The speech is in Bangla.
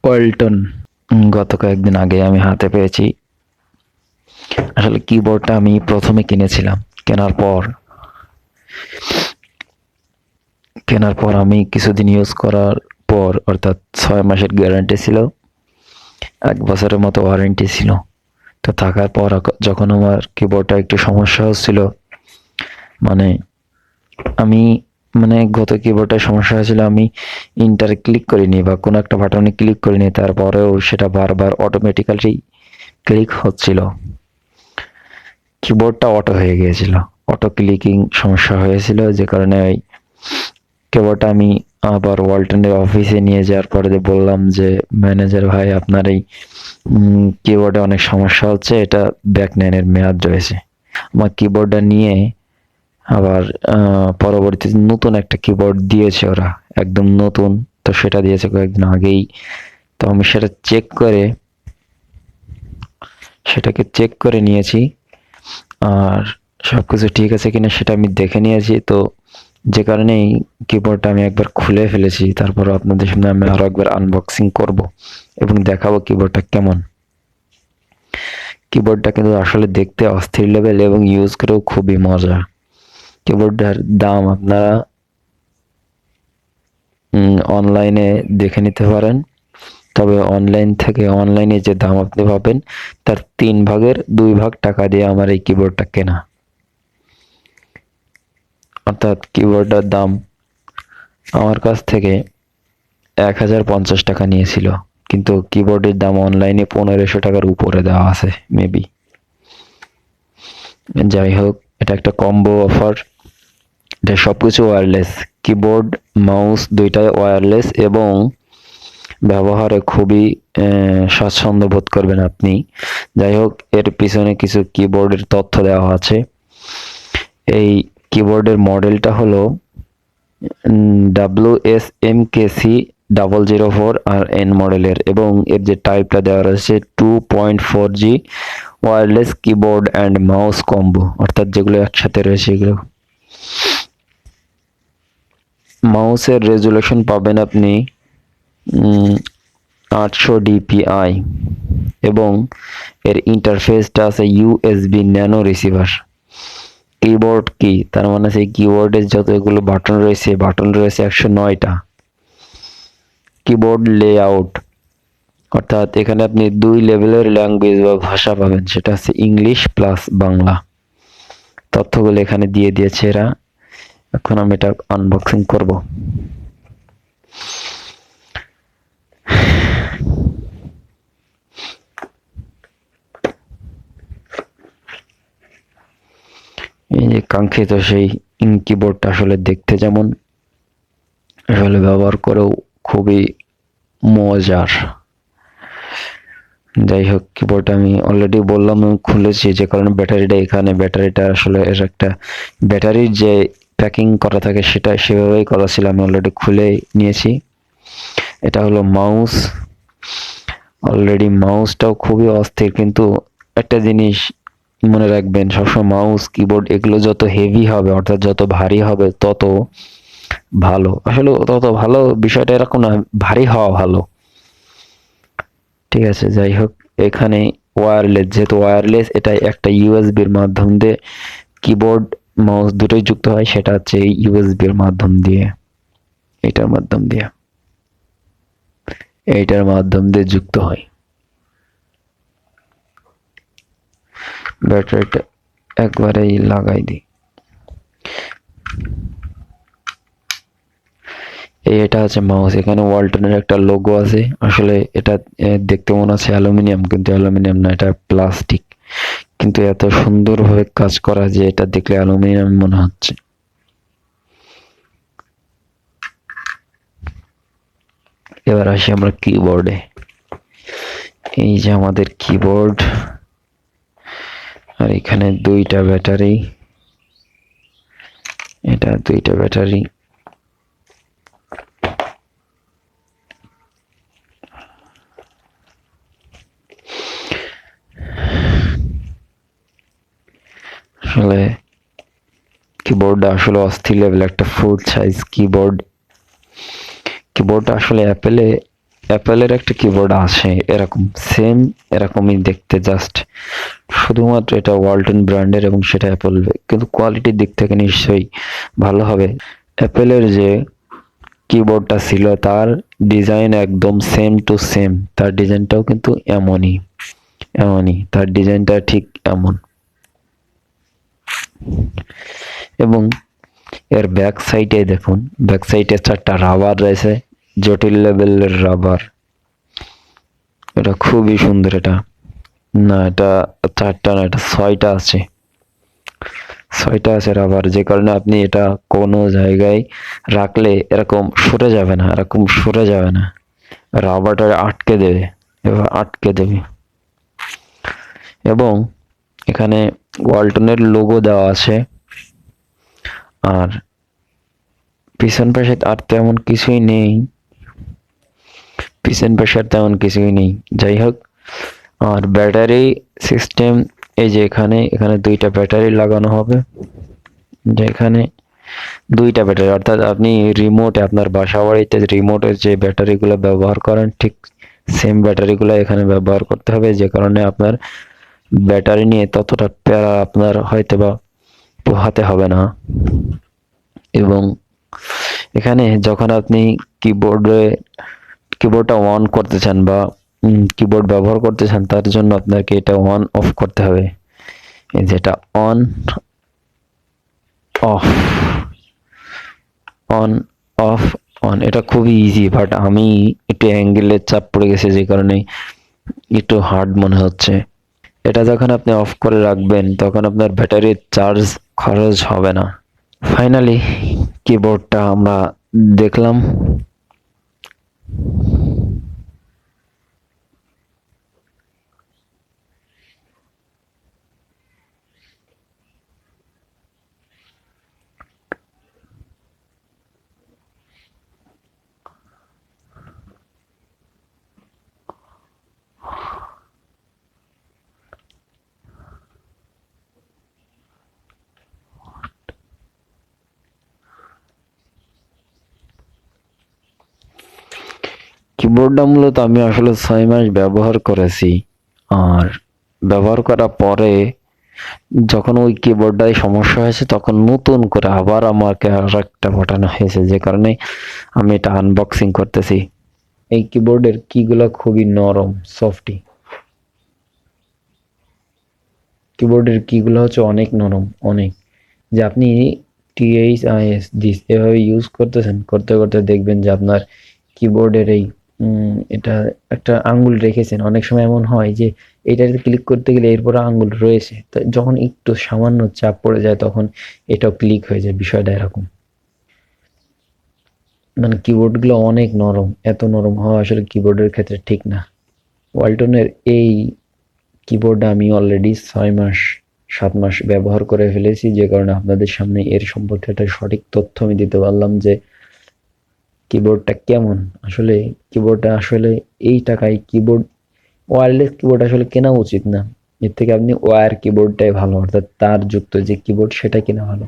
ওয়ালটন গত কয়েকদিন আগে আমি হাতে পেয়েছি। আসলে কিবোর্ডটা আমি প্রথমে কিনেছিলাম। কেনার পর আমি কিছুদিন ইউজ করার পর, অর্থাৎ 6 মাসের গ্যারান্টি ছিল, 1 বছরের মতো ওয়ারেন্টি ছিল। তো থাকার পর যখন আমার কিবোর্ডটা একটু সমস্যা হচ্ছিল, মানে আমি গত কিবোর্ডটার সমস্যা হয়েছিল, আমি ইন্টারে ক্লিক করিনি বা কোনো একটা বাটনে ক্লিক করিনি, তারপরেও সেটা বারবার অটোমেটিক্যালি ক্লিক হচ্ছিল। কিবোর্ডটা অটো হয়ে গিয়েছিল, অটো ক্লিকিং সমস্যা হয়েছিল, যে কারণে ওই কিবোর্ডটা আমি আবার ওয়ালটনের অফিসে নিয়ে যাওয়ার পরে বললাম যে, ম্যানেজার ভাই, আপনার এই কিবোর্ডে অনেক সমস্যা হচ্ছে, এটা ব্যাক 9 এর মেয়াদ রয়েছে। আমার কিবোর্ডটা নিয়ে আবার পরবর্তীতে নতুন একটা কিবোর্ড দিয়েছে ওরা, একদম নতুন। তো সেটা দিয়েছে কয়েকদিন আগেই। তো আমি সেটাকে চেক করে নিয়েছি, আর সবকিছু ঠিক আছে কিনা সেটা আমি দেখে নিয়েছি। তো যে কারণে কিবোর্ডটা আমি একবার খুলে ফেলেছি, তারপর আপনাদের সামনে আমি আরো একবার আনবক্সিং করব এবং দেখাবো কিবোর্ডটা কেমন। কিবোর্ডটা কিন্তু আসলে দেখতে অস্থির লেভেল এবং ইউজ করেও খুবই মজা। কিবোর্ডটার দাম আপনারা অনলাইনে দেখে নিতে পারেন, তবে অনলাইনে যে দাম আপনি পাবেন তার 3/2 টাকা দিয়ে আমার এই কিবোর্ডটা কেনা। অর্থাৎ কিবোর্ডটার দাম আমার কাছ থেকে 1050 টাকা নিয়েছিল, কিন্তু কিবোর্ডের দাম অনলাইনে 1500 টাকার উপরে দেওয়া আছে মেবি। যাই হোক, এটা একটা কম্বো অফার। এটা সবকিছু ওয়্যারলেস, কিবোর্ড মাউস দুইটাই ওয়্যারলেস এবং ব্যবহারে খুবই স্বাচ্ছন্দ্য বোধ করবেন আপনি। যাই হোক, এর পিছনে কিছু কিবোর্ডের তথ্য দেওয়া আছে। এই কিবোর্ডের মডেলটা হলো WSMKC004RN মডেলের, এবং এর যে টাইপটা দেওয়া রয়েছে 2.4G wireless keyboard and mouse combo, অর্থাৎ যেগুলো একসাথে রয়েছে এগুলো। মাউসের রেজুলেশন পাবেন আপনি 800 dpi এবং এর ইন্টারফেসটা আছে USB ন্যানো রিসিভার। কিবোর্ড কি, তার মানে সেই কিবোর্ডের যতগুলো বাটন রয়েছে 109টা। কিবোর্ড লেআউট, অর্থাৎ এখানে আপনি 2 লেভেলের ল্যাঙ্গুয়েজ বা ভাষা পাবেন, সেটা হচ্ছে ইংলিশ প্লাস বাংলা। তথ্যগুলো এখানে দিয়ে দিয়েছে এরা। এখন আমি এটা আনবক্সিং করব। এই যে কাঙ্ক্ষিত সেই কিবোর্ডটা আসলে দেখতে যেমন, আসলে ব্যবহার করেও খুবই মজার। যাই হোক, কিবোর্ড আমি অলরেডি বললাম আমি খুলেছি, যে কারণে ব্যাটারিটা আসলে এর একটা ব্যাটারির যে প্যাকিং করা থাকে সেটা সেভাবেই করা ছিল, আমি অলরেডি খুলে নিয়েছি। এটা হলো মাউস। অলরেডি মাউসটাও খুবই অস্থির, কিন্তু একটা জিনিস মনে রাখবেন, সবসময় মাউস কিবোর্ড এগুলো যত হেভি হবে, অর্থাৎ যত ভারী হবে তত ভালো। আসলে তত ভালো বিষয়টা এরকম না, ভারী হওয়া ভালো। ঠিক আছে, যাই হোক, এখানে ওয়্যারলেস, যেহেতু ওয়্যারলেস, এটা একটা ইউএসবির মাধ্যম দিয়ে কিবোর্ড মাউস দুটোই যুক্ত হয়, সেটা হচ্ছে এই ইউএসবির মাধ্যম দিয়ে, এইটার মাধ্যম দিয়ে যুক্ত হয়। ব্যাটারিটা একবারেই লাগাই দিই। এটা হচ্ছে মাউস, এখানে ওয়ালটনের একটা লোগো আছে। আসলে এটা দেখতে মনে হচ্ছে অ্যালুমিনিয়াম, কিন্তু অ্যালুমিনিয়াম না, এটা প্লাস্টিক। কিন্তু এত সুন্দরভাবে কাজ করা যে এটা দেখলে অ্যালুমিনিয়াম মনে হচ্ছে। এবার আসি আমরা কিবোর্ডে। এই যে আমাদের কিবোর্ড, আর এখানে 2টা ব্যাটারি, এটা 2টা ব্যাটারি। আসলে কিবোর্ডটা আসলে অস্থির লেভেল, একটা ফুল সাইজ কিবোর্ড। কিবোর্ডটা আসলে অ্যাপেলে অ্যাপেলের একটা কিবোর্ড আছে এরকম সেম, এরকমই দেখতে, জাস্ট শুধুমাত্র এটা ওয়ালটন ব্র্যান্ডের এবং সেটা অ্যাপেল, কিন্তু কোয়ালিটির দিক থেকে নিশ্চয়ই ভালো হবে। অ্যাপেলের যে কিবোর্ডটা ছিল তার ডিজাইন একদম সেম টু সেম, তার ডিজাইনটাও কিন্তু এমনই, তার ডিজাইনটা ঠিক এমন। এবং এর ব্যাক সাইডে দেখুন, ব্যাক সাইডে 4টা রাবার রয়েছে, জটিল লেভেলের রাবার। এটা খুবই সুন্দর। এটা না, এটা 4টা না, এটা 6টা আছে, 6টা আছে রাবার, যে কারণে আপনি এটা কোনো জায়গায় রাখলে এরকম সরে যাবে না, রাবারটা আটকে দেবে, এবার আটকে দেবে। এবং এখানে ওয়ালটনের লোগো দেওয়া আছে। আর পিছন পাশে আর তেমন কিছুই নেই, যাই হোক। আর ব্যাটারি সিস্টেম, এই যে এখানে 2টা ব্যাটারি লাগানো হবে, যেখানে 2টা ব্যাটারি, অর্থাৎ আপনি রিমোটে, আপনার বাসা বাড়িতে রিমোটের যে ব্যাটারিগুলো ব্যবহার করেন ঠিক সেম ব্যাটারিগুলো এখানে ব্যবহার করতে হবে, যে কারণে আপনার ব্যাটারি নিয়ে ততটা প্যারা আপনার হয়তো বা পোহাতে হবে না। এবং এখানে যখন আপনি কিবোর্ডটা অন করতে চান বা কিবোর্ড ব্যবহার করতে চান, তার জন্য আপনাকে এটা অন অফ করতে হবে। এই যেটা on of, on of on, এটা খুবই ইজি, বাট আমি একটু অ্যাঙ্গেলের চাপ পড়ে গেছে, যে কারণে একটু হার্ড মনে হচ্ছে। এটা যখন আপনি অফ করে রাখবেন তখন আপনার ব্যাটারির চার্জ খরচ হবে না। ফাইনালি কিবোর্ডটা আমরা দেখলাম। কিবোর্ডটা মূলত আমি আসলে 6 মাস ব্যবহার করেছি। আর ব্যবহার করার পরে যখন ওই কিবোর্ডটায় সমস্যা হয়েছে তখন নতুন করে আবার আমাকে আর একটা পাঠানো হয়েছে, যে কারণে আমি এটা আনবক্সিং করতেছি। এই কিবোর্ডের কিগুলো খুবই নরম, সফটি। কিবোর্ডের কিগুলো হচ্ছে অনেক নরম, অনেক, যে আপনি THIS দিস এভাবে ইউজ করতেছেন, করতে করতে দেখবেন যে আপনার কিবোর্ডের এই এটা একটা আঙ্গুল রেখেছেন, অনেক সময় এমন হয় যে এটাতে ক্লিক করতে গেলে এরপরে আঙ্গুল রয়েছে, তো যখন একটু সামান্য চাপ পড়ে যায় তখন এটাও ক্লিক হয়ে যায়, বিষয়টা এরকম। মানে কিবোর্ডগুলো অনেক নরম, এত নরম হওয়া আসলে কিবোর্ডের ক্ষেত্রে ঠিক না। ওয়ালটনের এই কিবোর্ডটা আমি অলরেডি 7 মাস ব্যবহার করে ফেলেছি, যে কারণে আপনাদের সামনে এর সম্পর্কে একটা সঠিক তথ্য আমি দিতে পারলাম যে কিবোর্ডটা কেমন। আসলে কিবোর্ডটা আসলে এই টাকায় ওয়্যারলেস কিবোর্ড আসলে কেনা উচিত না, এর থেকে আপনি ওয়্যার কিবোর্ডটাই ভালো, অর্থাৎ তার যুক্ত যে কিবোর্ড সেটা কেনা ভালো।